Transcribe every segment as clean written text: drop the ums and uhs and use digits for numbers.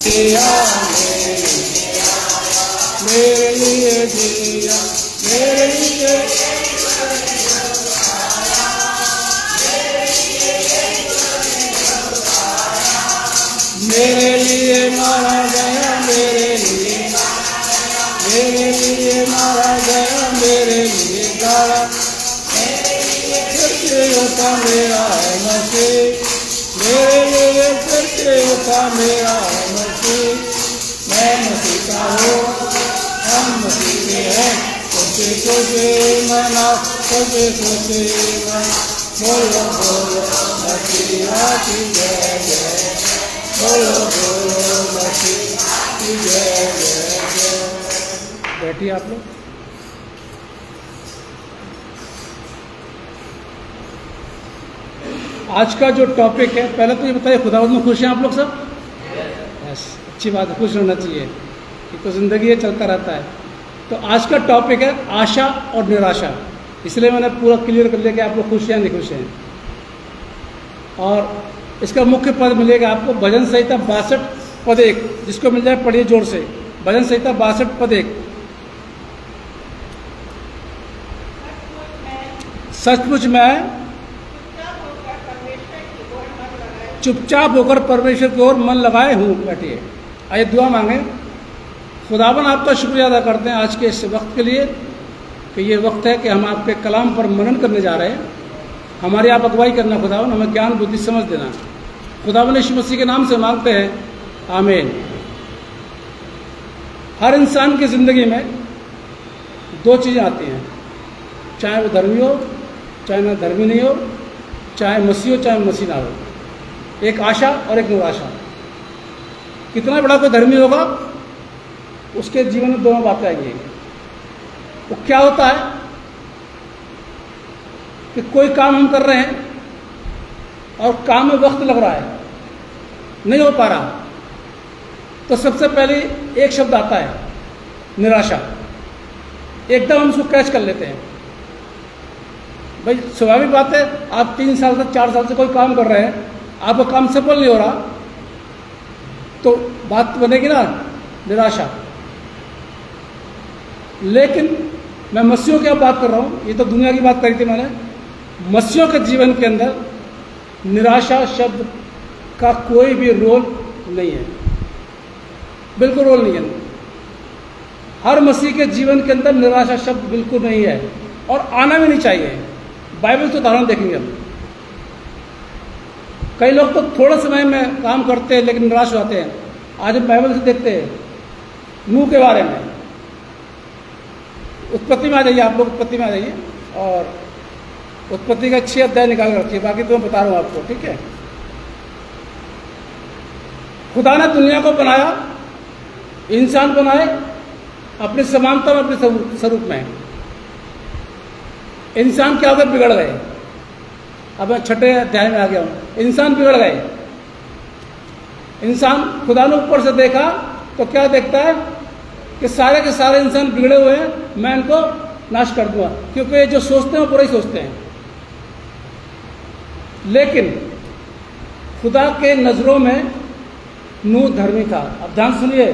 जिया मेरे लिए जिया मेरे लिए मेरे लिए मारा गया मेरे लिए मारा गया मेरे लिए गाड़ा फिर से होता मेरा है मसीह मेरे लिए फिर से होता मेरा है मसीह मैं मसीह का हूँ हम मसीह के हैं सोचे सोचे मैं ना सोचे सोचे मैं बोलो बोलो मसीहा की जय जय बोलो बोलो मसीह की जय जय जय। बैठिए आप लोग। आज का जो टॉपिक है, पहले तो ये बताइए खुदावंद में खुश हैं आप लोग सब? यस, अच्छी बात है, खुश होना चाहिए, ये तो ज़िंदगी है, चलता रहता है। तो आज का टॉपिक है आशा और निराशा, इसलिए मैंने पूरा क्लियर कर लिया कि आप लोग खुश हैं नहीं खुश हैं। और इसका मुख्य पद मिलेगा आपको भजन संहिता 62 पद 1, जिसको मिल जाए पढ़िए जोर से। भजन संहिता 62 पद 1। सचमुच मैं चुपचाप होकर परमेश्वर की ओर मन लगाए हूँ। बैठिए, आइए दुआ मांगे। खुदावन आपका शुक्रिया अदा करते हैं आज के इस वक्त के लिए कि ये वक्त है कि हम आपके कलाम पर मनन करने जा रहे हैं। हमारी आप अगुवाई करना खुदावन, हमें ज्ञान बुद्धि समझ देना। खुदावन यीशु मसीह के नाम से मांगते हैं, आमीन। हर इंसान की ज़िंदगी में दो चीज़ें आती हैं, चाहे वो धर्मी हो चाहे ना धर्मी नहीं हो, चाहे मसीह हो चाहे मसीह ना हो। एक आशा और एक निराशा। कितना बड़ा कोई धर्मी होगा उसके जीवन में दोनों बातें आएंगी। वो क्या होता है कि कोई काम हम कर रहे हैं और काम में वक्त लग रहा है, नहीं हो पा रहा, तो सबसे पहले एक शब्द आता है निराशा। एकदम हम उसको कैच कर लेते हैं। भाई स्वाभाविक बात है, आप 3 साल से 4 साल से कोई काम कर रहे हैं, आपका काम सफल नहीं हो रहा, तो बात बनेगी ना निराशा। लेकिन मैं मसीहों की बात कर रहा हूँ, ये तो दुनिया की बात करी थी मैंने। मसीहों के जीवन के अंदर निराशा शब्द का कोई भी रोल नहीं है, बिल्कुल रोल नहीं है। हर मसीह के जीवन के अंदर निराशा शब्द बिल्कुल नहीं है और आना भी नहीं चाहिए। बाइबल से उदाहरण देखेंगे हम। कई लोग तो थोड़े समय में काम करते हैं लेकिन निराश होते हैं। आज हम बाइबल से देखते हैं नूह के बारे में। उत्पत्ति में आ जाइए, आप लोग उत्पत्ति में आ जाइए और उत्पत्ति का 6 अध्याय निकाल कर रखिए, बाकी तो मैं बता रहा हूँ आपको, ठीक है। खुदा ने दुनिया को बनाया, इंसान बनाए अपनी समानता में, अपने स्वरूप में। इंसान क्या हो गए? बिगड़ गए। अब मैं 6ठे अध्याय में आ गया हूँ। इंसान बिगड़ गए। इंसान, खुदा ने ऊपर से देखा तो क्या देखता है कि सारे के सारे इंसान बिगड़े हुए हैं, मैं इनको नाश कर दूंगा, क्योंकि ये जो सोचते हैं वो बुरा ही सोचते हैं। लेकिन खुदा के नज़रों में नूह धर्मी था। अब ध्यान सुनिए,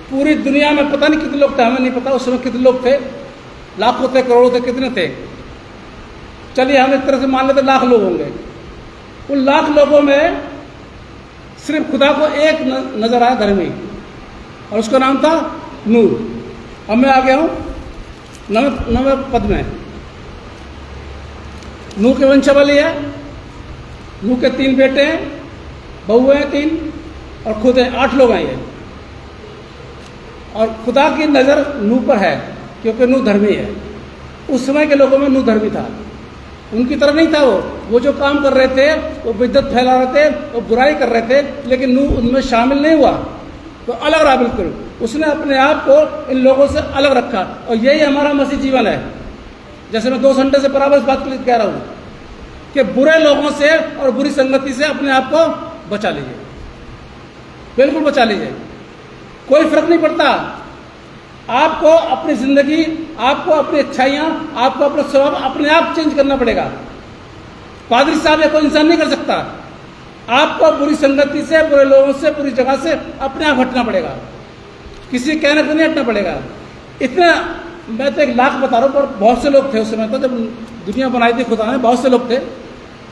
पूरी दुनिया में पता नहीं कितने लोग थे, हमें नहीं पता उस समय कितने लोग थे, लाखों थे, करोड़ों थे, कितने थे, चलिए हम एक तरह से मान लेते लाख लोग होंगे। उन लाख लोगों में सिर्फ खुदा को एक नजर आया धर्मी, और उसका नाम था नूह। अब मैं आ गया हूं 9वें पद में। नूह के वंशावली है। नूह के 3 बेटे हैं, बहू हैं 3 और खुद हैं, 8 लोग हैं ये। और खुदा की नज़र नूह पर है क्योंकि नूह धर्मी है। उस समय के लोगों में नूह धर्मी था, उनकी तरह नहीं था। वो जो काम कर रहे थे वो बिद्दत फैला रहे थे, वो बुराई कर रहे थे, लेकिन नूह उनमें शामिल नहीं हुआ, तो अलग रहा बिल्कुल। उसने अपने आप को इन लोगों से अलग रखा, और यही हमारा मसीह जीवन है। जैसे मैं 2 घंटे से बराबर इस बात के लिए कह रहा हूँ कि बुरे लोगों से और बुरी संगति से अपने आप को बचा लीजिए, बिल्कुल बचा लीजिए। कोई फर्क नहीं पड़ता। आपको अपनी जिंदगी, आपको अपनी अच्छाइयाँ, आपको अपना स्वभाव अपने आप चेंज करना पड़ेगा। पादरी साहब या कोई इंसान नहीं कर सकता। आपको बुरी संगति से, बुरे लोगों से, बुरी जगह से अपने आप हटना पड़ेगा, किसी कहने से नहीं हटना पड़ेगा। इतना मैं तो 1 लाख बता रहा हूँ, पर बहुत से लोग थे उस समय, तो जब दुनिया बनाई थी खुदा ने, बहुत से लोग थे।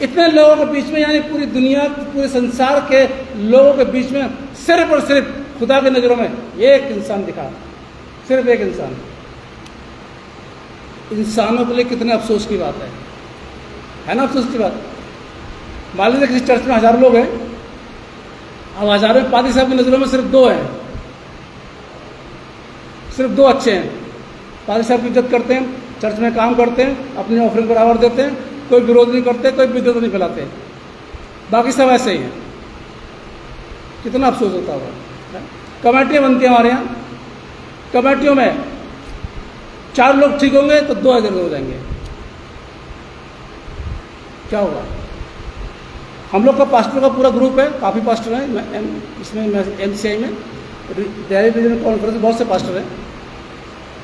इतने लोगों के बीच में, यानी पूरी दुनिया, पूरे संसार के लोगों के बीच में सिर्फ और सिर्फ खुदा की नज़रों में एक इंसान दिखा, सिर्फ एक इंसान। इंसानों के लिए कितने अफसोस की बात है ना, अफसोस की बात। मान लीजिए किसी चर्च में 1000 लोग हैं, अब 1000 में पादरी साहब की नज़रों में सिर्फ 2 हैं, सिर्फ 2 अच्छे हैं, पादरी साहब की इज्जत करते हैं, चर्च में काम करते हैं, अपनी ऑफरिंग बराबर देते हैं, कोई विरोध नहीं करते, कोई विद्रोह नहीं फैलाते, बाकी सब ऐसे ही हैं। कितना अफसोस होता होगा। कमेटियाँ बनती हैं हमारे यहाँ, कमेटियों में 4 लोग ठीक होंगे तो 2 इधर हो जाएंगे, क्या होगा। हम लोग का पास्टर का पूरा ग्रुप है, काफ़ी पास्टर हैं इसमें, MCI में दिल्ली रीजनल कॉन्फ्रेंस बहुत से पास्टर हैं,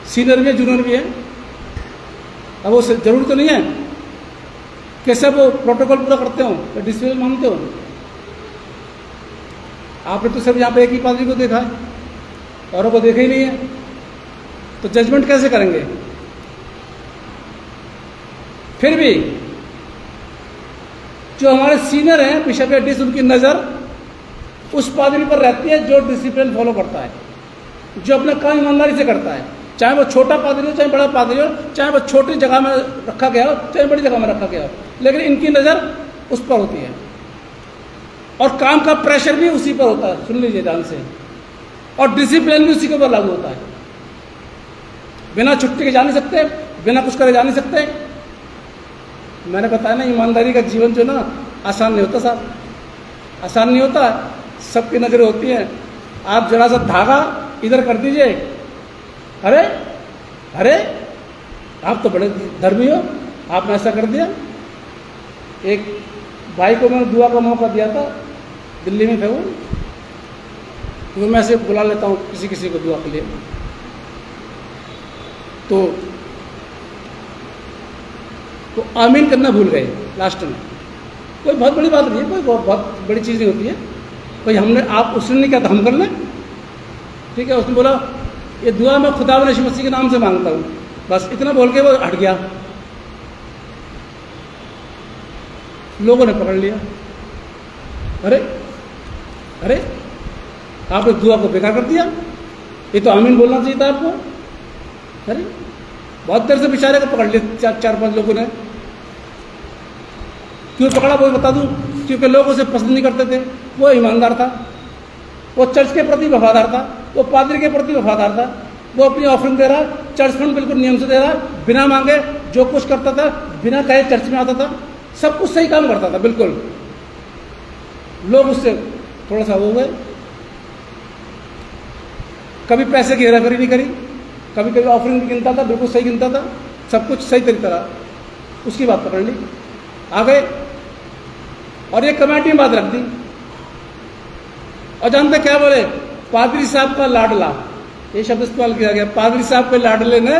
सीनियर भी है, जूनियर भी है। अब वो जरूरी तो नहीं है कि सब प्रोटोकॉल पूरा करते हो, डिसिप्लिन मानते हो। आपने तो सिर्फ यहाँ पे एक ही पादरी को देखा है, औरों को देखा ही नहीं है, तो जजमेंट कैसे करेंगे। फिर भी जो हमारे सीनियर हैं बिशप या डिस, उनकी नज़र उस पादरी पर रहती है जो डिसिप्लिन फॉलो करता है, जो अपना काम ईमानदारी से करता है, चाहे वो छोटा पादरी हो, चाहे बड़ा पादरी हो, चाहे वो छोटी जगह में रखा गया हो, चाहे बड़ी जगह में रखा गया हो, लेकिन इनकी नज़र उस पर होती है और काम का प्रेशर भी उसी पर होता है, सुन लीजिए ध्यान से, और डिसिप्लिन भी उसी के ऊपर लागू होता है। बिना छुट्टी के जा नहीं सकते, बिना कुछ करे जा नहीं सकते। मैंने बताया ना, ईमानदारी का जीवन जो ना आसान नहीं होता साहब, आसान नहीं होता। सबकी नज़रें होती हैं। आप जरा सा धागा इधर कर दीजिए, अरे अरे आप तो बड़े धर्मी हो, आपने ऐसा कर दिया। एक भाई को मैंने दुआ का मौका दिया था, दिल्ली में थे वो, तो मैं ऐसे बुला लेता हूँ किसी किसी को दुआ के लिए, तो आमीन करना भूल गए लास्ट में। कोई बहुत बड़ी बात नहीं है, कोई बहुत बड़ी चीज़ नहीं होती है। भाई हमने, आप उसने नहीं कहा था हम कर लें, ठीक है। उसने बोला ये दुआ मैं खुदा यीशु मसीह के नाम से मांगता हूँ, बस इतना बोल के वो हट गया। लोगों ने पकड़ लिया, अरे अरे आपने दुआ को बेकार कर दिया, ये तो आमीन बोलना चाहिए था आपको। अरे बहुत देर से बेचारे को पकड़ लिया 4-5 लोगों ने। क्यों पकड़ा वो बता दूं, क्योंकि लोग उसे पसंद नहीं करते थे। वो ईमानदार था, वो चर्च के प्रति वफादार था, वो पादरी के प्रति वफादार था, वो अपनी ऑफरिंग दे रहा, चर्च फंड बिल्कुल नियम से दे रहा, बिना मांगे जो कुछ करता था, बिना कहे चर्च में आता था, सब कुछ सही काम करता था बिल्कुल। लोग उससे थोड़ा सा हो गए, कभी पैसे की हेराफेरी नहीं करी, कभी कभी ऑफरिंग भी गिनता था, बिल्कुल सही गिनता था, सब कुछ सही तरीके रहा। उसकी बात पकड़ ली, आ गए और ये कमेटी में बात रख दी। और जानते क्या बोले, पादरी साहब का लाडला, ये शब्द इस्तेमाल किया गया, पादरी साहब के लाडले ने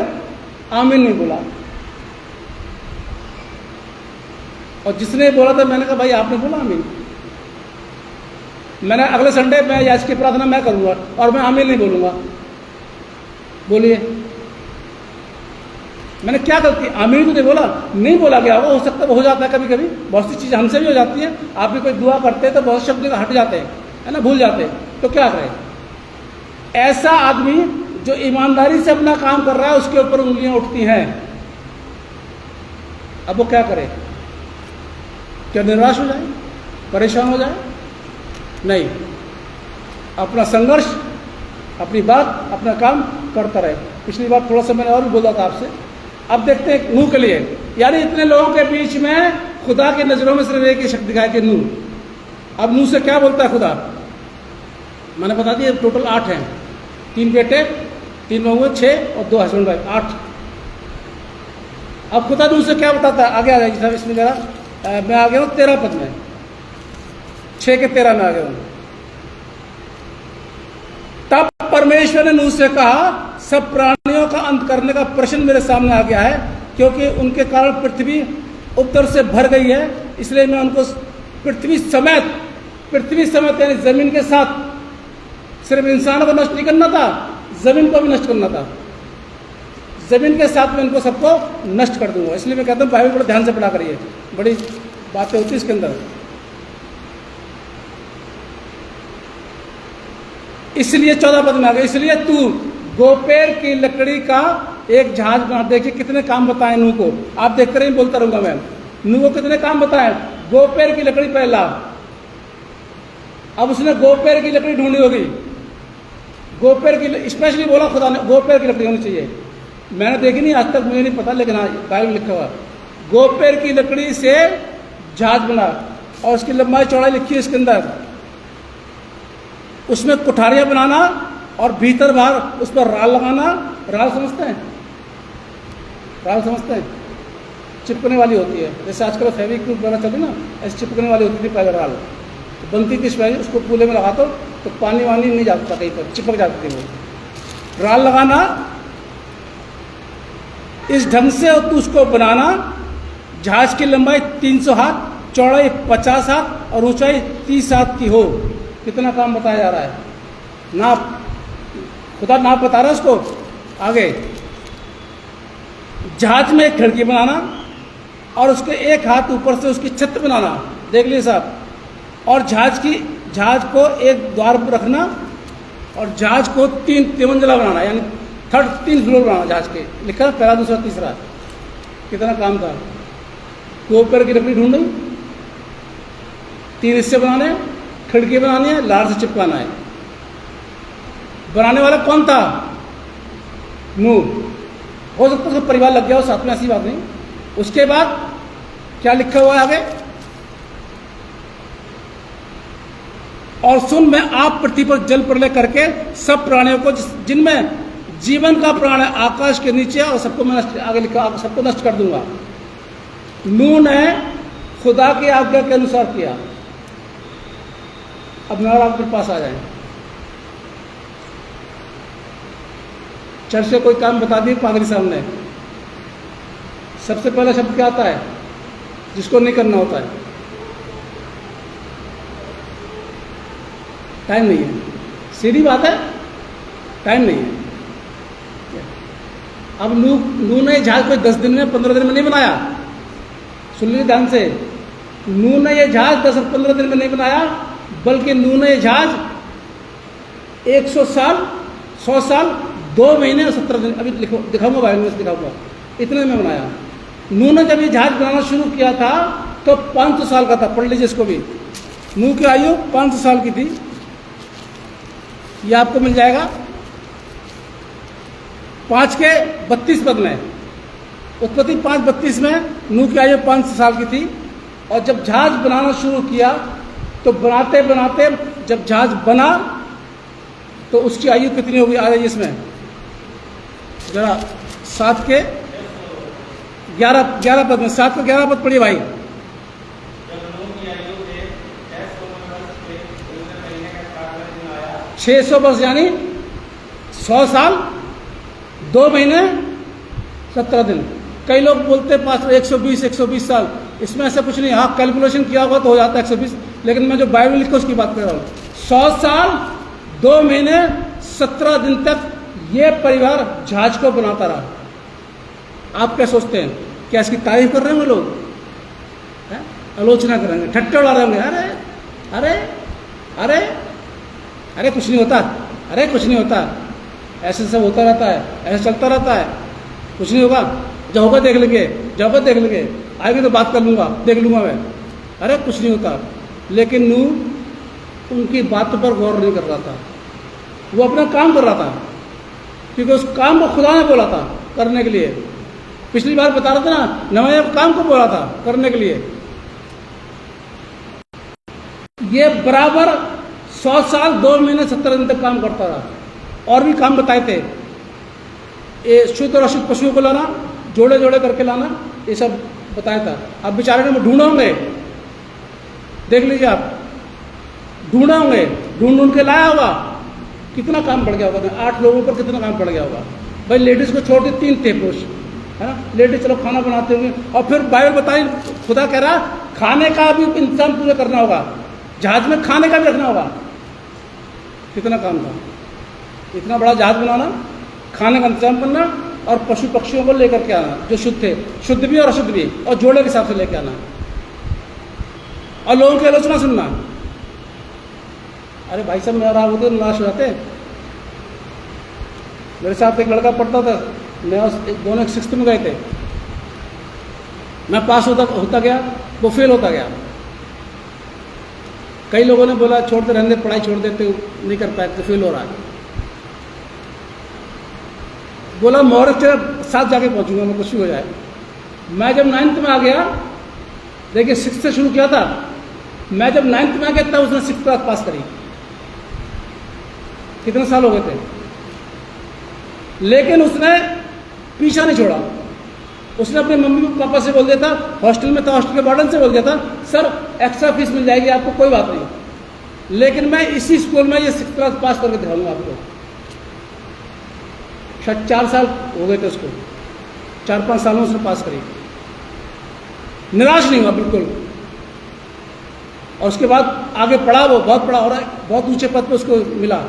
आमीन नहीं बोला। और जिसने बोला था, मैंने कहा भाई आपने बोला आमीन, मैंने अगले संडे मैं याच की प्रार्थना मैं करूंगा और मैं आमीन नहीं बोलूंगा। बोलिए मैंने क्या गलती, आमीन तो नहीं बोला, नहीं बोला गया होगा, हो सकता है हो जाता है कभी कभी, बहुत सी चीज़ें हमसे भी हो जाती है। आप भी कोई दुआ करते हैं तो बहुत शब्द हट जाते हैं, है ना, भूल जाते हैं, तो क्या करें। ऐसा आदमी जो ईमानदारी से अपना काम कर रहा है, उसके ऊपर उंगलियां उठती हैं। अब वो क्या करे, क्या निराश हो जाए, परेशान हो जाए? नहीं, अपना संघर्ष, अपनी बात, अपना काम करता रहे। पिछली बार थोड़ा सा मैंने और भी बोला था आपसे। अब देखते हैं नूह के लिए, यानी इतने लोगों के बीच में खुदा की नजरों में सिर्फ एक ही शक्ति दिखाई कि नूह। अब नूह से क्या बोलता है खुदा, मैंने बता दिया टोटल 8 हैं, 3 बेटे, 3 बहुएं, 6 और 2 हस्बैंड वाइफ, 8। अब खुदा नूह से क्या बताता है, आगे आ जाएगी साहब, इसमें जरा मैं आ गया हूँ 13 पद में, 6 के 13 में आ गया हूँ। तब परमेश्वर ने नूह से कहा, सब प्राणियों का अंत करने का प्रश्न मेरे सामने आ गया है, क्योंकि उनके कारण पृथ्वी उपद्रव से भर गई है, इसलिए मैं उनको पृथ्वी समेत पृथ्वी समेत यानी जमीन के साथ सिर्फ इंसानों को नष्ट नहीं करना था, जमीन को भी नष्ट करना था। जमीन के साथ में इनको सबको नष्ट कर दूंगा। इसलिए मैं कहता हूँ बाइबल बड़े ध्यान से पढ़ा करिए, बड़ी बातें होती है इसके अंदर। इसलिए 14 पद में आ गया, इसलिए तू गोपेर की लकड़ी का एक जहाज बना। देखिए कितने काम बताए नूह को, आप देखते रहिए, बोलता रहूंगा मैं। नूह को कितने काम बताए, गोपेर की लकड़ी पहला। अब उसने गोपेर की लकड़ी ढूंढी होगी, गोपेर की, स्पेशली बोला खुदा ने गोपेर की लकड़ी होनी चाहिए। मैंने देखी नहीं आज तक, मुझे नहीं पता, लेकिन हाँ बाइबल लिखा हुआ गोपेर की लकड़ी से जहाज बना, और उसकी लंबाई चौड़ाई लिखी है इसके अंदर। उसमें कुठारियां बनाना और भीतर बाहर उस पर राल लगाना। राल समझते हैं, राल समझते हैं, चिपकने वाली होती है, जैसे आजकल फेविक्विक वगैरह चली ना, ऐसे चिपकने वाली होती थी पहले राल, तो बनती थी स्पेशली, उसको कूले में लगा दो तो पानी वानी नहीं जाता, कहीं पर चिपक जाती थी वो। राल लगाना इस ढंग से, और उसको बनाना। जहाज की लंबाई 300 हाथ, चौड़ाई 50 हाथ और ऊंचाई 30 हाथ की हो। कितना काम बताया जा रहा है, नाप, खुदा नाप बता रहा है उसको आगे। जहाज में एक खिड़की बनाना और उसके एक हाथ ऊपर से उसकी छत बनाना, देख लीजिए साहब। और जहाज को एक द्वार पर रखना, और जहाज को 3 मंजिला बनाना, यानी 3 फ्लोर बनाना जहाज के। लिखा पहला, दूसरा, तीसरा। कितना काम था। गोपेर की लकड़ी ढूंढनी, 3 हिस्से बनाने, खिड़की बनानी है, लार से चिपकाना है। बनाने वाला कौन था, नूह। हो सकता है उसका परिवार लग गया हो साथ में, ऐसी बात नहीं। उसके बाद क्या लिखा हुआ है आगे, और सुन मैं आप पृथ्वी पर जल प्रलय करके सब प्राणियों को जिनमें जीवन का प्राण है आकाश के नीचे, और सबको मैं नष्ट, आगे लिखा, सबको नष्ट कर दूंगा। नूह ने खुदा की आज्ञा के अनुसार किया। अब मेरा आपके पास आ जाए, चर्च से कोई काम बता दिए पादरी साहब ने, सबसे पहला शब्द क्या आता है जिसको नहीं करना होता है, टाइम नहीं है। सीधी बात है, टाइम नहीं है। अब नूह ने जहाज कोई 10 दिन में 15 दिन में नहीं बनाया, सुन लीजिए ध्यान से। नूह ने यह जहाज 10 और 15 दिन में नहीं बनाया, बल्कि नूह ने यह जहाज 100 साल, 100 साल, 2 महीने और 17 दिन, अभी लिखो, दिखाऊंगा बाइबल में दिखाऊंगा, इतने में बनाया। नूह ने जब ये जहाज बनाना शुरू किया था तो 500 साल का था, पढ़ लीजिए इसको भी। नूह की आयु 500 साल की थी, ये आपको मिल जाएगा 5 के 32 पद में। उत्पत्ति 5:32 में नूह की आयु 500 साल की थी। और जब जहाज बनाना शुरू किया तो बनाते बनाते जब जहाज बना तो उसकी आयु कितनी होगी, आ रही है इसमें जरा 7 के 11 पद में, 7 के 11 पद पढ़िए भाई। 600 वर्ष यानी 100 साल, 2 महीने 17 दिन। कई लोग बोलते हैं पास 120 साल, इसमें ऐसा कुछ नहीं। हाँ, कैलकुलेशन किया होगा तो हो जाता है 120, लेकिन मैं जो बाइबल लिखा उसकी बात कर रहा हूँ। 100 साल, 2 महीने 17 दिन तक ये परिवार जहाज को बनाता रहा। आप क्या सोचते हैं, क्या इसकी तारीफ कर रहे होंगे लोग, आलोचना करेंगे, ठट्टे उड़ा रहे होंगे, अरे अरे अरे अरे कुछ नहीं होता, अरे कुछ नहीं होता, ऐसे सब होता रहता है, ऐसे चलता रहता है, कुछ नहीं होगा, जब होगा देख लेंगे, जब होगा देख लेंगे, आएगी तो बात कर लूँगा, देख लूँगा मैं, अरे कुछ नहीं होता। लेकिन नूह उनकी बातों पर गौर नहीं कर रहा था, वो अपना काम कर रहा था, क्योंकि उस काम को खुदा ने बोला था करने के लिए। पिछली बार बता रहा था ना, नवाया काम को बोला था करने के लिए। ये बराबर 100 साल, 2 महीने 17 दिन तक काम करता रहा। और भी काम बताए थे, ये शुद्ध और अशुद्ध पशुओं को लाना, जोड़े जोड़े करके लाना, ये सब बताया था। अब बेचारे ने ढूंढोंगे, देख लीजिए आप, ढूंढोंगे, ढूंढ के लाया होगा, कितना काम पड़ गया होगा, 8 लोगों पर कितना काम पड़ गया होगा। भाई लेडीज को छोड़ के 3 थे पुरुष, है ना, लेडीज चलो खाना बनाते होंगे। और फिर बाइबल बताई, खुदा कह रहा खाने का भी इंतजाम तुझे करना होगा, जहाज में खाने का भी रखना होगा। कितना काम था, इतना बड़ा जहाज बनाना, खाने का इंतजाम करना और पशु पक्षियों को लेकर के आना जो शुद्ध थे, शुद्ध भी और अशुद्ध भी, और जोड़े के हिसाब से लेके आना और लोगों की आलोचना सुनना। अरे भाई साहब, मेरा होते नाश हो जाते। मेरे साथ एक लड़का पढ़ता था, मैं दोनों 6th में गए थे। मैं पास होता गया, वो फेल होता गया। कई लोगों ने बोला छोड़ते रहने, पढ़ाई छोड़ देते, नहीं कर पाए तो फेल हो रहा है। बोला मोहरत के साथ जाके पहुंचूंगा मैं, कुछ भी हो जाए। मैं जब 9th में आ गया, देखिए 6th से शुरू किया था, मैं जब 9th में आ गया तब उसने 6th क्लास पास करी। कितने साल हो गए थे, लेकिन उसने पीछा नहीं छोड़ा। उसने अपने मम्मी पापा से बोल दिया था, हॉस्टल में था, हॉस्टल के वार्डन से बोल दिया था, सर एक्स्ट्रा फीस मिल जाएगी आपको, कोई बात नहीं, लेकिन मैं इसी स्कूल में ये 6th क्लास पास करके दिखाऊंगा आपको। शायद 4 साल हो गए थे उसको, 4-5 सालों उसने पास करी, निराश नहीं हुआ बिल्कुल। और उसके बाद आगे पढ़ा, वो बहुत पढ़ा और बहुत ऊंचे पद पे उसको मिला।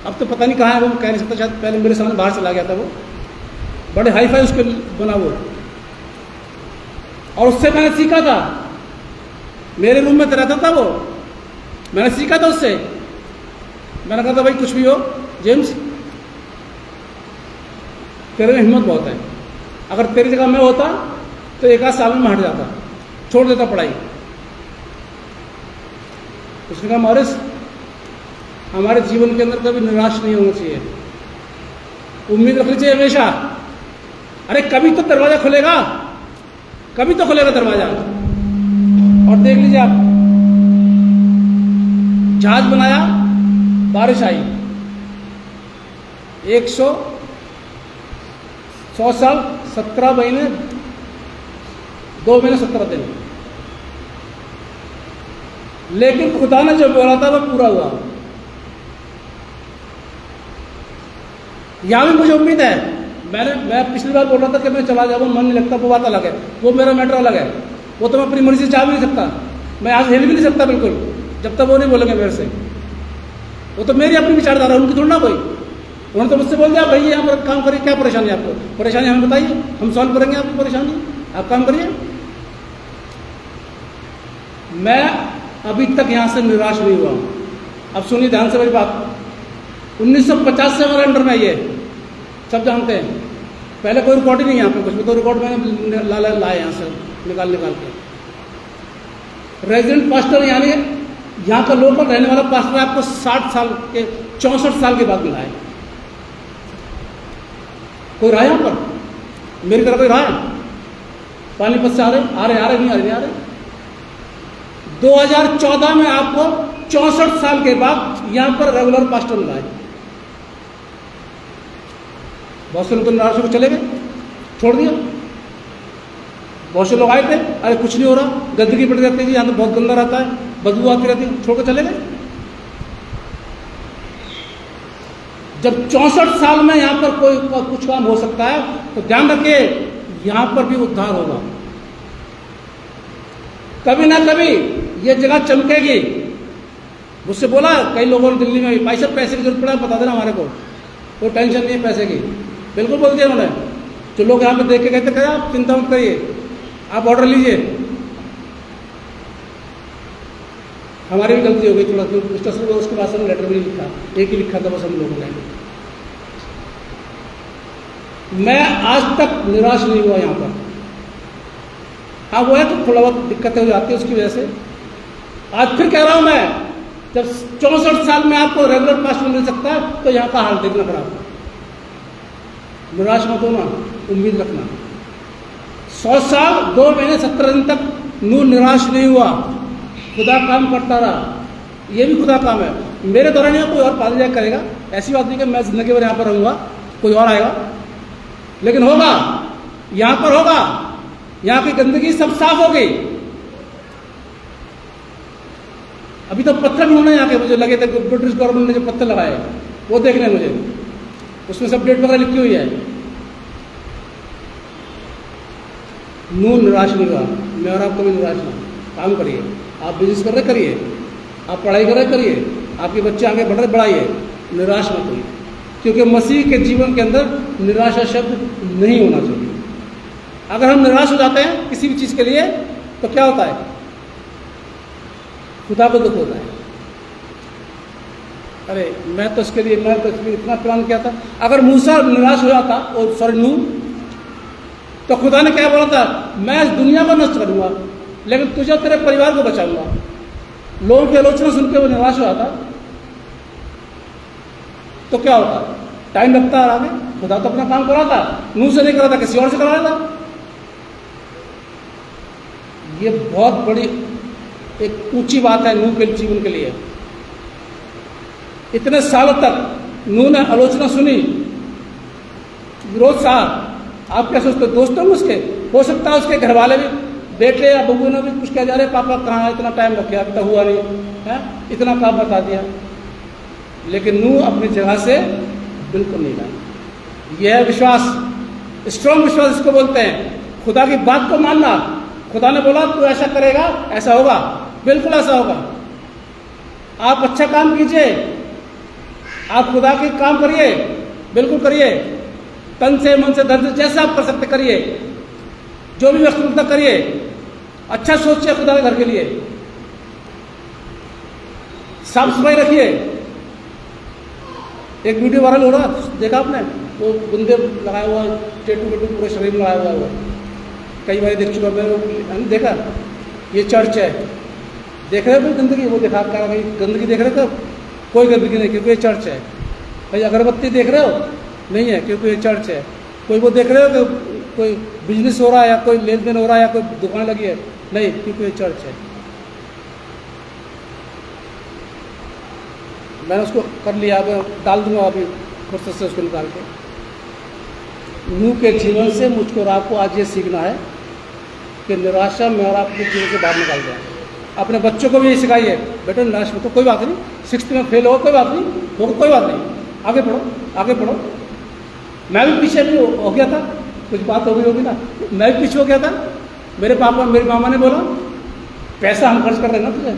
अब तो पता नहीं कहाँ है वो, कह नहीं सकता, शायद पहले मेरे सामने बाहर चला गया था वो, बड़े हाई फाई उसके बना वो। और उससे मैंने सीखा था, मेरे रूम में रहता था वो, मैंने सीखा था उससे। मैंने कहा था भाई कुछ भी हो जेम्स, तेरे में हिम्मत बहुत है, अगर तेरी जगह मैं होता तो 1 आध साल में हट जाता, छोड़ देता पढ़ाई। उसने कहा मॉरिस, हमारे जीवन के अंदर कभी निराश नहीं होना चाहिए, उम्मीद रखनी चाहिए हमेशा। अरे कभी तो दरवाजा खुलेगा, कभी तो खुलेगा दरवाजा। और देख लीजिए आप, जहाज बनाया, बारिश आई, 100 साल 17 महीने 2 महीने 17 दिन, लेकिन खुदा ने जो बोला था वो पूरा हुआ। यहां भी मुझे उम्मीद है। मैं पिछली बार बोल रहा था कि मैं चला जाऊँ, मन नहीं लगता, वो बात अलग है, वो मेरा मैटर अलग है। वो तो मैं अपनी मर्जी से जा भी नहीं सकता, मैं आज हिल भी नहीं सकता बिल्कुल, जब तक वो नहीं बोलेंगे मेरे से। वो तो मेरी अपनी विचारधारा, उनकी थोड़ी ना कोई। उन्होंने तो मुझसे बोल दिया भाई यहाँ पर काम करिए, क्या परेशानी है आपको, परेशानी हमें बताइए, हम सॉल्व करेंगे आपकी परेशानी, आप काम करिए। मैं अभी तक यहाँ से निराश नहीं हुआ। अब सुनिए ध्यान से मेरी बात, 1950 से हमारे अंडर में ये सब जानते हैं। पहले कोई रिकॉर्ड ही नहीं है यहाँ पे, कुछ भी तो रिकॉर्ड मैंने लाए यहाँ से निकाल के। रेजिडेंट पास्टर यानी यहाँ का लोकल रहने वाला पास्टर आपको 60 साल के 64 साल के बाद मिला है। कोई रहा है यहाँ पर मेरी तरह, कोई रहा है? पानीपत से आ रहे नहीं आ रहे। 2014 में आपको 64 साल के बाद यहाँ पर रेगुलर पास्टर मिला है। बहुत से लोग तो निराश होकर चले गए, छोड़ दिया। बहुत से लोग आए थे, अरे कुछ नहीं हो रहा, गंदगी पड़ जाती है, यहाँ तो बहुत गंदा रहता है, बदबू आती रहती है, छोड़कर चले गए। जब 64 साल में यहाँ पर कोई कुछ काम हो सकता है तो ध्यान रखिए, यहाँ पर भी उद्धार होगा। कभी ना कभी ये जगह चमकेगी। मुझसे बोला कई लोगों ने दिल्ली में, भाई साहब पैसे की जरूरत पड़ा बता देना हमारे को, कोई टेंशन नहीं है पैसे की, बिल्कुल बोल दिया उन्होंने। जो लोग यहाँ पे देख के कहते आप चिंता मत करिए, आप ऑर्डर लीजिए। हमारी भी गलती हो गई थोड़ा, उसके पास हमने लेटर भी नहीं लिखा, एक ही लिखा था बस हम लोगों ने। मैं आज तक निराश नहीं हुआ यहाँ पर। हाँ वो है तो थोड़ा बहुत दिक्कतें हो जाती है उसकी वजह से। आज फिर कह रहा हूं मैं, जब 64 साल में आपको रेगुलर पास्टर मिल सकता है तो यहाँ का हाल देखना पड़ा। निराश मत होना, उम्मीद रखना। 100 साल 2 महीने 17 दिन तक नूह निराश नहीं हुआ, खुदा काम करता रहा। ये भी खुदा काम है, मेरे द्वारा नहीं, कोई और पादरी करेगा। ऐसी बात नहीं कि मैं जिंदगी भर यहाँ पर रहूँगा, कोई और आएगा, लेकिन होगा, यहाँ पर होगा। यहाँ की गंदगी सब साफ हो गई। अभी तो पत्थर भी उन्होंने यहाँ के मुझे लगे थे, ब्रिटिश गवर्नमेंट ने जो पत्थर लगाए वो देखने मुझे, उसमें सब डेट वगैरह लिखी हुई है। नूह निराश नहीं हुआ, मैं और आप कभी निराश ना। काम करिए, आप बिजनेस कर रहे करिए, आप पढ़ाई करिए, आपके बच्चे आगे बढ़ रहे, बढ़ाइए, निराश मत होइए, क्योंकि मसीह के जीवन के अंदर निराशा शब्द नहीं होना चाहिए। अगर हम निराश हो जाते हैं किसी भी चीज़ के लिए तो क्या होता है? खुदा को दुख होता है। अरे मैं तो इसके लिए इतना प्लान किया था। अगर मूसा निराश हो जाता, और सॉरी नूह, तो खुदा ने क्या बोला था? मैं इस दुनिया को नष्ट करूंगा लेकिन तुझे तेरे परिवार को बचाऊंगा। लोगों की आलोचना सुन के वो निराश हो जाता तो क्या होता? टाइम लगता है आगे। खुदा तो अपना काम कर रहा था, नूह से नहीं कर रहा था, किसी और से करा रहा था। ये बहुत बड़ी एक ऊंची बात है नूह के जीवन के लिए। इतने सालों तक नूह ने आलोचना सुनी, विरोध सहा। आप क्या सोचते हो? दोस्त होंगे उसके? हो सकता है उसके घर वाले भी, बेटे या बहू ने भी कुछ कह जा रहे, पापा कहाँ, इतना टाइम लग गया, अभी तक हुआ नहीं है, इतना काम बता दिया। लेकिन नूह अपनी जगह से बिल्कुल नहीं लाई। यह विश्वास, स्ट्रॉन्ग विश्वास इसको बोलते हैं। खुदा की बात को मानना। खुदा ने बोला तू ऐसा करेगा, ऐसा होगा, बिल्कुल ऐसा होगा। आप अच्छा काम कीजिए, आप खुदा के काम करिए, बिल्कुल करिए, तन से, मन से, धन से, जैसा आप कर सकते करिए, जो भी वस्तुता करिए, अच्छा सोचिए खुदा के घर के लिए, साफ सफाई रखिए। एक वीडियो वायरल हो रहा, देखा आपने? वो बुंदे लगाया हुआ, टेटू वेटू पूरे शरीर में लगाया हुआ है, कई बार देख चुका मैंने, देखा? ये चर्च है, देख रहे हो कोई गंदगी? वो दिखा कर भाई गंदगी देख रहे हो? कोई गंदगी नहीं, क्योंकि ये चर्च है। भाई अगरबत्ती देख रहे हो? नहीं है, क्योंकि ये चर्च है। कोई वो देख रहे हो कि कोई बिजनेस हो रहा है या कोई लेन देन हो रहा है या कोई दुकान लगी है? नहीं, क्योंकि ये चर्च है। मैंने उसको कर लिया, अब डाल दूंगा अभी फुर्सत से उसको निकाल के। नूह के जीवन से मुझको और आपको आज ये सीखना है कि निराशा में और आपके जीवन से बाहर निकाल जाए। अपने बच्चों को भी ये सिखाइए, बेटा निराश में तो कोई बात नहीं, 6th में फेल हो कोई बात नहीं, हो कोई बात नहीं, आगे पढ़ो, आगे पढ़ो। मैं भी पीछे भी हो गया था, कुछ बात हो गई होगी ना, मैं भी पीछे हो गया था। मेरे पापा, मेरी मामा ने बोला पैसा हम खर्च कर रहे हैं ना, तुझे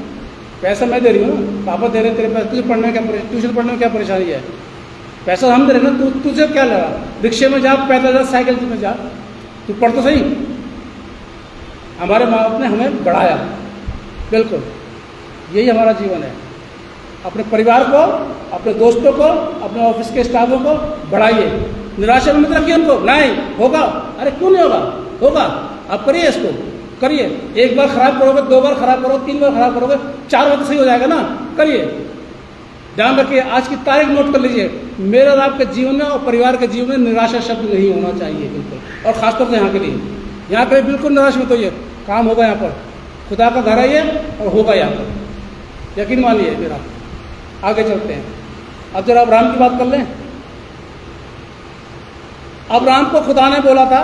पैसा मैं दे रही हूँ ना, पापा दे रहे तेरे पैसे, तुझे पढ़ने में क्या, ट्यूशन पढ़ने में क्या परेशानी है? पैसा हम दे रहे ना, तुझे क्या लगा? रिक्शे में जा, पैदल जा, साइकिल में जा, तू पढ़ तो सही। हमारे माँ बाप ने हमें बढ़ाया, बिल्कुल यही हमारा जीवन है। अपने परिवार को, अपने दोस्तों को, अपने ऑफिस के स्टाफों को बढ़ाइए, निराशा में मत रखिए उनको। नहीं होगा, अरे क्यों नहीं होगा? होगा, आप करिए, इसको करिए। एक बार खराब करोगे, 2 बार खराब करोगे, 3 बार खराब करोगे, 4 बार तो सही हो जाएगा ना। करिए, ध्यान रखिए, आज की तारीख नोट कर लीजिए। मेरे और आपके जीवन में और परिवार के जीवन में निराशा शब्द नहीं होना चाहिए, बिल्कुल। और खासतौर से यहाँ के लिए, यहाँ पे बिल्कुल निराश मत होइए। काम होगा यहाँ पर, खुदा का घर है ये, और होगा यहाँ पर, यकीन मानिए मेरा। आगे चलते हैं। अब जरा अब्राहम की बात कर लें। अब्राहम को खुदा ने बोला था,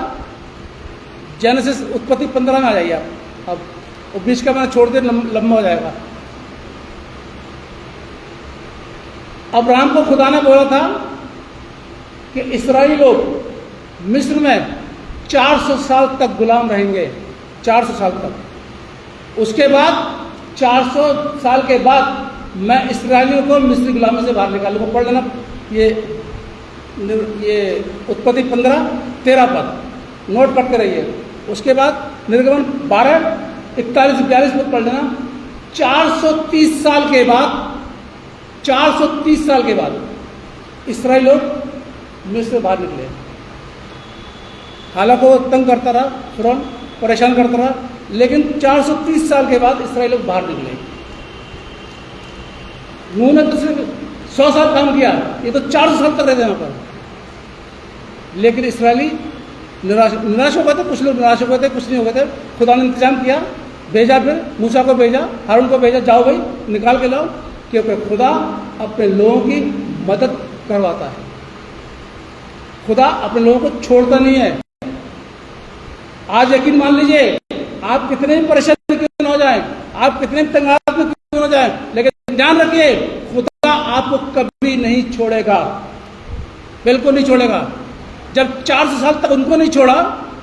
जेनेसिस उत्पत्ति 15 में आ जाइए आप। अब बीच का मैंने छोड़ दिया, लंबा हो जाएगा। अब्राहम को खुदा ने बोला था कि इस्राएली लोग मिस्र में 400 साल तक गुलाम रहेंगे, 400 साल तक। उसके बाद 400 साल के बाद मैं इस्राएलियों को मिस्री गुलामी से बाहर निकालूंगा। पढ़ लेना ये उत्पत्ति 15-13 पद नोट करते रहिए। उसके बाद निर्गमन 12-41-42 पद पढ़ लेना। 430 साल के बाद, 430 साल के बाद इस्राएल लोग मिस्र से बाहर निकले। हालांकि वो तंग करता रहा, फिरौन परेशान करता रहा, लेकिन 430 साल के बाद इस्राएल लोग बाहर निकले। नूह ने तो सिर्फ 100 साल काम किया, ये तो 400 साल तक रहे थे यहाँ पर। लेकिन इसराइली निराश हो गए थे, कुछ लोग निराश हो गए थे, कुछ नहीं हो गए थे। खुदा ने इंतजाम किया, भेजा, फिर मूसा को भेजा, हारून को भेजा, जाओ भाई निकाल के लाओ, क्योंकि खुदा अपने लोगों की मदद करवाता है। खुदा अपने लोगों को छोड़ता नहीं है। आज यकीन मान लीजिए, आप कितने भी परेशान क्यों न हो जाए, आप कितने भी तंगार में क्यों न हो जाए, लेकिन ध्यान रखिए, खुदा आपको कभी नहीं छोड़ेगा, बिल्कुल नहीं छोड़ेगा। जब 400 साल तक उनको नहीं छोड़ा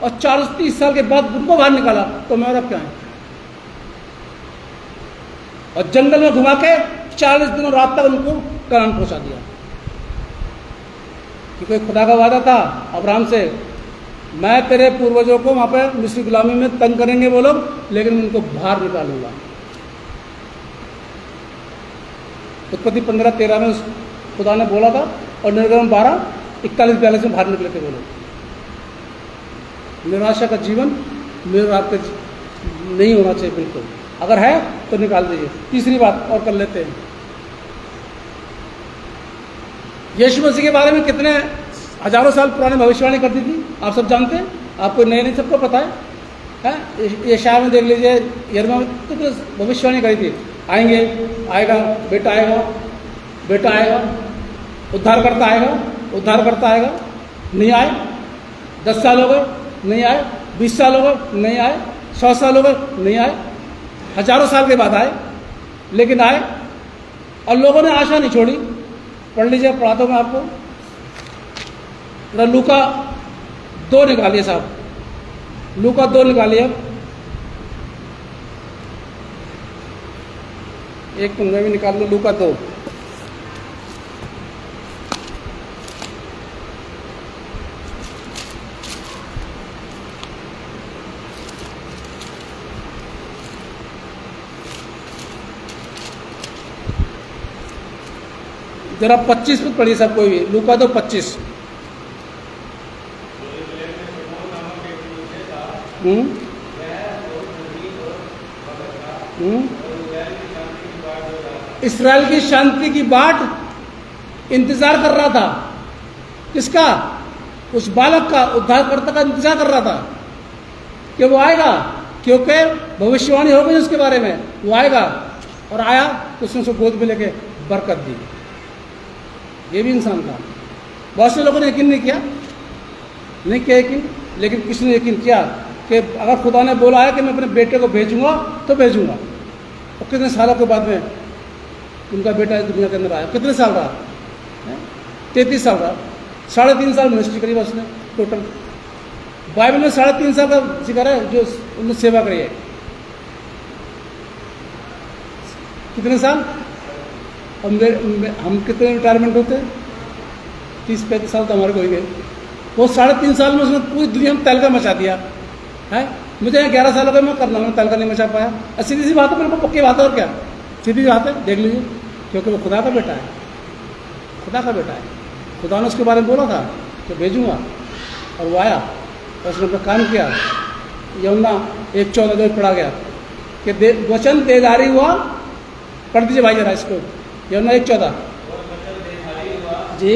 और 430 साल के बाद उनको बाहर निकाला, तो मेरा क्या है? और जंगल में घुमा के 40 दिनों रात तक उनको कनान पहुंचा दिया। क्योंकि खुदा का वादा था अब्राहम से, मैं तेरे पूर्वजों को वहां पे मिस्री गुलामी में तंग करेंगे वो लोग, लेकिन उनको बाहर निकालूंगा। उत्पत्ति 15-13 में खुदा ने बोला था, और निर्गमन 12-41-42 में बाहर निकले थे वो लोग। निराशा का जीवन मेरा आपका नहीं होना चाहिए बिल्कुल, अगर है तो निकाल दीजिए। तीसरी बात और कर लेते हैं, यीशु मसीह के बारे में कितने हजारों साल पुरानी भविष्यवाणी करती थी आप सब जानते हैं, आपको नए नहीं सबको पता है? यशायाह में देख लीजिए, यिर्मयाह में कितने भविष्यवाणी करी थी, आएंगे, आएगा, बेटा आएगा, बेटा आएगा, उद्धारकर्ता आएगा, उद्धारकर्ता आएगा, नहीं आए। 10 साल हो गए नहीं आए, 20 साल हो गए नहीं आए, 100 साल हो गए नहीं आए, हजारों साल के बाद आए, लेकिन आए और लोगों ने आशा नहीं छोड़ी। पढ़ लीजिए, पढ़ाता हूँ मैं आपको। लूका 2 निकालिए साहब, लूका 2 निकालिए। एक तो मैं भी निकाल लूँ, लूका 2। जरा 25 में पढ़िए सब कोई भी, लूका 2:25। इस्राएल की शांति की बाट इंतजार कर रहा था, किसका? उस बालक का, उद्धारकर्ता का इंतजार कर रहा था कि वो आएगा, क्योंकि भविष्यवाणी हो गई उसके बारे में, वो आएगा। और आया तो उसने उसको गोद में लेके बरकत दी। ये भी इंसान था। बहुत से लोगों ने यकीन नहीं किया, नहीं किया यकीन, लेकिन किसी ने यकीन किया कि अगर खुदा ने बोला है कि मैं अपने बेटे को भेजूंगा तो भेजूंगा। और कितने सालों के बाद में उनका बेटा इस दुनिया के अंदर आया। कितने साल रहा? 33 साल रहा। 3.5 साल मिनिस्ट्री करी उसने टोटल। बाइबल में 3.5 साल का जिक्र है जो उन्होंने सेवा करी है। कितने साल? हम कितने रिटायरमेंट होते हैं? 30-35 साल तो हमारे को ही गए। वो 3.5 साल में उसने पूरी दुनिया में तहलका मचा दिया है। मुझे 11 साल हो गए, मैं करना, मैं तहलका नहीं मचा पाया। सीधी सी बात है, बिल्कुल पक्की बात है। और क्या सीधी बात है, देख लीजिए, क्योंकि वो खुदा का बेटा है, खुदा का बेटा है। खुदा ने उसके बारे में बोला था कि भेजूंगा, और वो आया और उसने अपना काम किया। यूहन्ना 1:14 जो पढ़ा गया कि वचन देहधारी हुआ। पढ़ दीजिए भाई जरा इसको, यूहन्ना 1:14। जी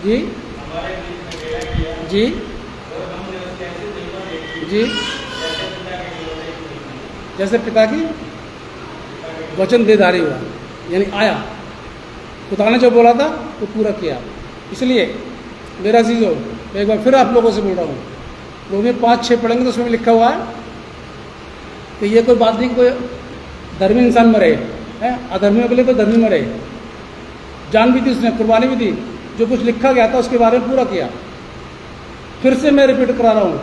जी जी जी, जैसे पिता की वचन देहधारी हुआ, यानी आया। खुदा ने जो बोला था वो पूरा किया। इसलिए मेरा अजीजों, एक बार फिर आप लोगों से बोल रहा हूँ, रोमियो 5-6 पढ़ेंगे तो उसमें लिखा हुआ है कि ये कोई बात नहीं, कोई धर्मी इंसान मरे है, अधर्मियों के लिए तो धर्मी मरे। जान भी दी उसने, कुर्बानी भी दी, जो कुछ लिखा गया था उसके बारे में पूरा किया। फिर से मैं रिपीट करा रहा हूँ,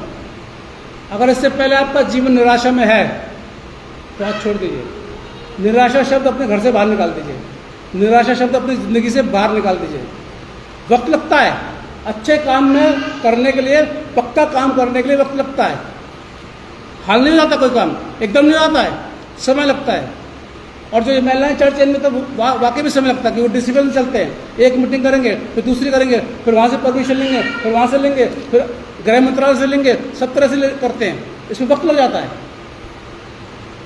अगर इससे पहले आपका जीवन निराशा में है तो आप छोड़ दीजिए। निराशा शब्द अपने घर से बाहर निकाल दीजिए, निराशा शब्द अपनी ज़िंदगी से बाहर निकाल दीजिए। वक्त लगता है अच्छे काम में करने के लिए, पक्का काम करने के लिए वक्त लगता है। हाल नहीं हो जाता कोई काम, एकदम नहीं आता है, समय लगता है। और जो ये महिलाएं चर्च इनमें तो वाकई में समय लगता है कि वो डिसिप्लिन चलते हैं। एक मीटिंग करेंगे, फिर दूसरी करेंगे, फिर वहाँ से परमिशन लेंगे, फिर वहाँ से लेंगे, फिर गृह मंत्रालय से लेंगे, सब तरह से करते हैं। इसमें वक्त लग जाता है।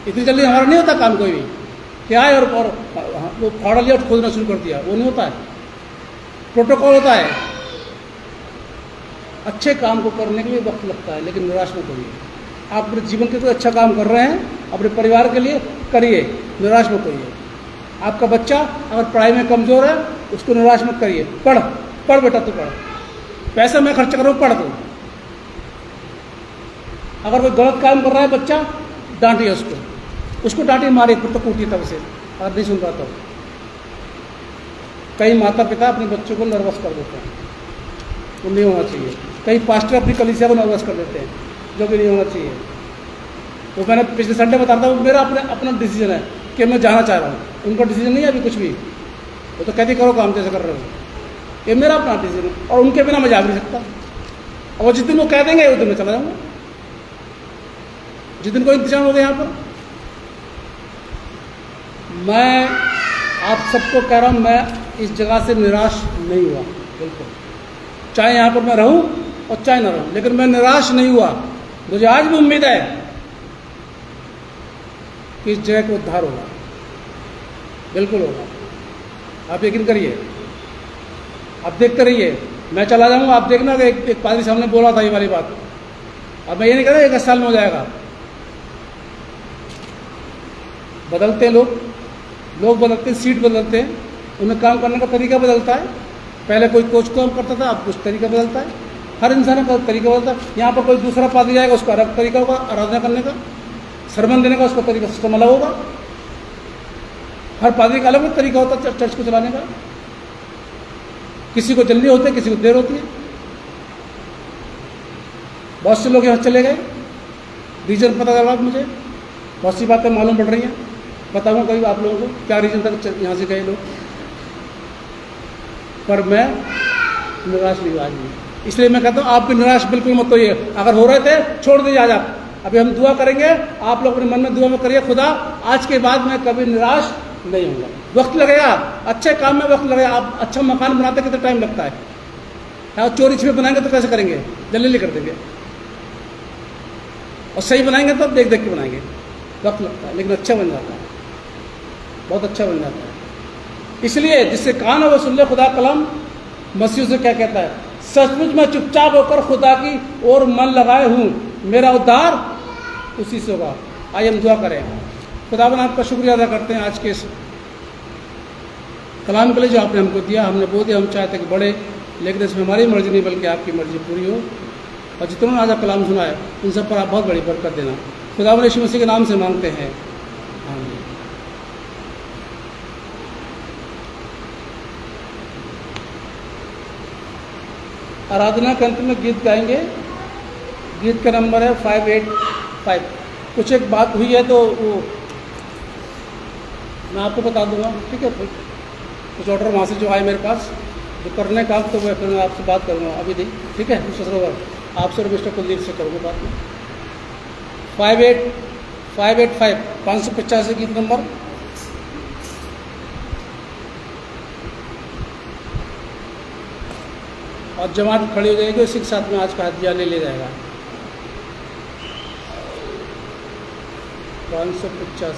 इतनी जल्दी हमारा नहीं होता काम कोई भी, क्या है और वो फाड़ा लिया और खोदना शुरू कर दिया, वो नहीं होता है। प्रोटोकॉल होता है। अच्छे काम को करने के लिए वक्त लगता है, लेकिन निराश मत होइए। आप अपने जीवन के कोई अच्छा काम कर रहे हैं, अपने परिवार के लिए करिए, निराश मत होइए। आपका बच्चा अगर पढ़ाई में कमज़ोर है, उसको निराश मत करिए। पढ़ पढ़ बेटा, तू पढ़, पैसा मैं खर्च कर रहा हूँ, पढ़ तू। अगर कोई गलत काम कर रहा है बच्चा, डांटिए उसको डांटिए, मारिए, फिर तो कूटिए तब से, अगर नहीं सुन रहा तो। कई माता पिता अपने बच्चों को नर्वस कर देते हैं, वो नहीं होना चाहिए। कई पास्टर अपनी कलीसिया को नर्वस कर देते हैं, जो कि नहीं होना चाहिए। वो मैंने पिछले संडे बता रहा था, वो मेरा अपना डिसीजन है कि मैं जाना चाह रहा हूँ। उनका डिसीजन नहीं है अभी कुछ भी, वो तो कहती करो काम जैसे कर रहे हो, ये मेरा अपना डिसीजन है और उनके बिना मैं जा भी नहीं सकता। और जिस दिन वो कह देंगे उस दिन मैं चला जाऊँगा, जिस दिन कोई इंतजाम हो गया यहाँ पर। मैं आप सबको कह रहा हूँ, मैं इस जगह से निराश नहीं हुआ बिल्कुल, चाहे यहाँ पर मैं रहूँ और चाहे ना रहूँ, लेकिन मैं निराश नहीं हुआ। मुझे आज भी उम्मीद है कि इस जगह का उद्धार होगा, बिल्कुल होगा। आप यकीन करिए, आप देखते रहिए। मैं चला जाऊँगा, आप देखना कि एक पादरी साहब ने बोला था ये वाली बात। अब मैं ये नहीं कह रहा 1 साल में हो जाएगा। बदलते लोग बदलते हैं, सीट बदलते हैं, उन्हें काम करने का तरीका बदलता है। पहले कोई कोच काम करता था, अब कुछ तरीका बदलता है। हर इंसान का तरीका बदलता है। यहाँ पर कोई दूसरा पादरी जाएगा, उसका अलग तरीका होगा आराधना करने का, सरमन देने का, उसका तरीका सिस्टम अलग होगा। हर पादरी का अलग तरीका होता है चर्च को चलाने का। किसी को जल्दी होती है, किसी को देर होती है। बहुत से लोग यहाँ चले गए, रीजन पता चला मुझे, बहुत सी बातें मालूम पड़ रही हैं। बताऊँगा कभी आप लोगों को क्या रीजन तक यहाँ से गए लोग। पर मैं निराश नहीं हुआ आज भी, इसलिए मैं कहता हूँ आप भी निराश बिल्कुल मत होइए। अगर हो रहे थे छोड़ दीजिए आज आप। अभी हम दुआ करेंगे, आप लोग अपने मन में दुआ में करिए, खुदा आज के बाद मैं कभी निराश नहीं होगा। वक्त लगेगा, अच्छे काम में वक्त लगेगा। आप अच्छा मकान बनाते कितना टाइम लगता है, और चोरी छिपे बनाएंगे तो कैसे करेंगे, जल्दी कर देंगे। और सही बनाएंगे तो देख देख के बनाएंगे, वक्त लगता है, लेकिन अच्छा बन जाता है, बहुत अच्छा बन जाता है। इसलिए जिससे कान है वो सुन ले खुदा कलाम। मसीह से क्या कहता है, सचमुच मैं चुपचाप होकर खुदा की ओर मन लगाए हूँ, मेरा उद्धार उसी से होगा। आइए हम दुआ करें। खुदावन आपका शुक्रिया अदा करते हैं आज के इस कलाम के लिए जो आपने हमको दिया। हमने बोल दिया, हम चाहते कि बढ़े, लेकिन इसमें हमारी मर्जी नहीं बल्कि आपकी मर्जी पूरी हो। और जितनों ने आज कलाम सुना है उन सब पर आप बहुत बड़ी बरकत देना। खुदावन यीशु मसीह के नाम से मांगते हैं, आमीन। आराधना के अंत में गीत गाएंगे। गीत का नंबर है 585। कुछ एक बात हुई है तो वो मैं आपको बता दूंगा, ठीक है। कुछ ऑर्डर वहाँ से जो आए मेरे पास जो करने का, तो मैं फिर मैं आपसे बात करूँगा, अभी नहीं, ठीक है। आपसे और मिस्टर कुलदीप से करूँगा बात में। 585 585 गीत नंबर। और जमात खड़ी हो जाएगी, उसी के साथ में आज का हदिया ले जाएगा। 585